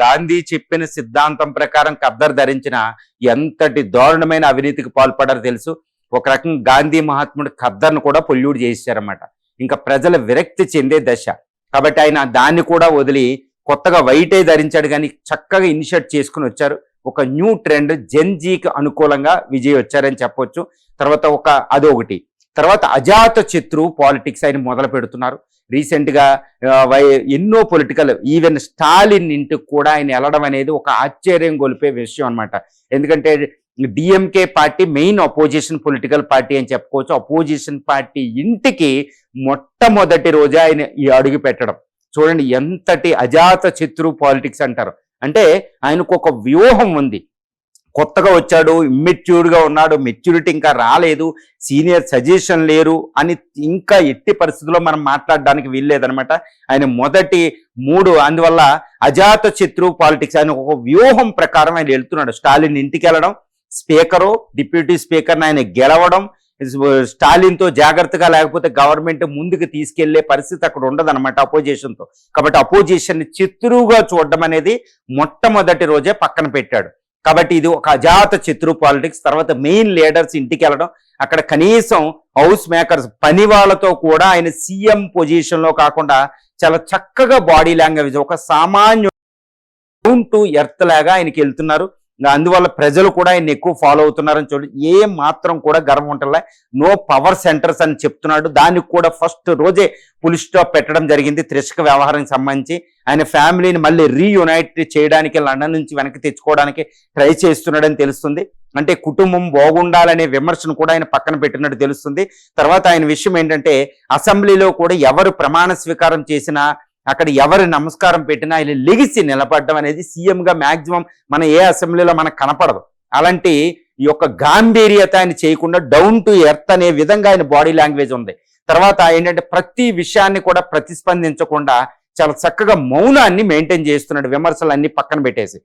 గాంధీ చెప్పిన సిద్ధాంతం ప్రకారం ఖద్దరు ధరించిన ఎంతటి దారుణమైన అవినీతికి పాల్పడారో తెలుసు. ఒక రకంగా గాంధీ మహాత్ముడు ఖద్దర్ను కూడా పొల్యూట్ చేశారన్నమాట. ఇంకా ప్రజల విరక్తి చెందే దశ. కాబట్టి ఆయన దాన్ని కూడా వదిలి కొత్తగా వైటే ధరించాడు, కానీ చక్కగా ఇనిషియేట్ చేసుకుని వచ్చారు. ఒక న్యూ ట్రెండ్, జెన్జీకి అనుకూలంగా విజయ్ వచ్చారని చెప్పొచ్చు. తర్వాత అదొకటి. తర్వాత అజాత శత్రు పాలిటిక్స్ ఆయన మొదలు పెడుతున్నారు. రీసెంట్గా ఎన్నో పొలిటికల్, ఈవెన్ స్టాలిన్ ఇంటికి కూడా ఆయన వెళ్ళడం అనేది ఒక ఆశ్చర్యం గొలిపే విషయం అనమాట. ఎందుకంటే DMK party main opposition political party అని చెప్పుకోవచ్చు. అపోజిషన్ పార్టీ ఇంటికి మొట్టమొదటి రోజే ఆయన ఈ అడుగు పెట్టడం చూడండి. ఎంతటి అజాత శత్రు పాలిటిక్స్ అంటారు. అంటే ఆయనకు ఒక వ్యూహం ఉంది. కొత్తగా వచ్చాడు, ఇమ్మెచ్యూర్గా ఉన్నాడు, మెచ్యూరిటీ ఇంకా రాలేదు, సీనియర్ సజెషన్ లేరు అని ఇంకా ఎట్టి పరిస్థితుల్లో మనం మాట్లాడడానికి వీల్లేదనమాట. ఆయన మొదటి అందువల్ల అజాత శత్రు పాలిటిక్స్, ఆయన ఒక వ్యూహం ప్రకారం ఆయన వెళ్తున్నాడు. స్టాలిన్ ఇంటికి వెళ్ళడం, స్పీకరు డిప్యూటీ స్పీకర్ని ఆయన గెలవడం, స్టాలిన్తో జాగ్రత్తగా లేకపోతే గవర్నమెంట్ ముందుకు తీసుకెళ్లే పరిస్థితి అక్కడ ఉండదన్నమాట అపోజిషన్తో. కాబట్టి అపోజిషన్ని శత్రువుగా చూడడం అనేది మొట్టమొదటి రోజే పక్కన పెట్టాడు. కాబట్టి ఇది ఒక అజాత శత్రు పాలిటిక్స్. తర్వాత మెయిన్ లీడర్స్ ఇంటికి వెళ్ళడం, అక్కడ కనీసం హౌస్ మేకర్స్ పని వాళ్ళతో కూడా ఆయన సీఎం పొజిషన్లో కాకుండా చాలా చక్కగా బాడీ లాంగ్వేజ్, ఒక సామాన్య డౌన్ టు ఎర్త్ లాగా ఆయనకి వెళ్తున్నారు. అందువల్ల ప్రజలు కూడా ఆయన ఎక్కువ ఫాలో అవుతున్నారని చూడండి. ఏ మాత్రం కూడా గర్వం ఉంటలే. నో పవర్ సెంటర్స్ అని చెప్తున్నాడు. దానికి కూడా ఫస్ట్ రోజే ఫుల్ స్టాప్ పెట్టడం జరిగింది. త్రిషక వ్యవహారానికి సంబంధించి ఆయన ఫ్యామిలీని మళ్ళీ రీయునైట్ చేయడానికి, లండన్ నుంచి వెనక్కి తెచ్చుకోవడానికి ట్రై చేస్తున్నాడని తెలుస్తుంది. అంటే కుటుంబం బాగుండాలనే విమర్శను కూడా ఆయన పక్కన పెట్టినట్టు తెలుస్తుంది. తర్వాత ఆయన విషయం ఏంటంటే అసెంబ్లీలో కూడా ఎవరు ప్రమాణ స్వీకారం చేసినా, అక్కడ ఎవరు నమస్కారం పెట్టినా ఆయన లెగిసి నిలబడడం అనేది సీఎంగా మ్యాక్సిమం మన ఏ అసెంబ్లీలో మనకు కనపడదు. అలాంటి ఈ యొక్క గాంభీర్యత ఆయన చేయకుండా డౌన్ టు ఎర్త్ అనే విధంగా ఆయన బాడీ లాంగ్వేజ్ ఉంది. తర్వాత ఏంటంటే ప్రతి విషయాన్ని కూడా ప్రతిస్పందించకుండా చాలా చక్కగా మౌనాన్ని మెయింటైన్ చేస్తున్నాడు, విమర్శలన్నీ పక్కన పెట్టేసి.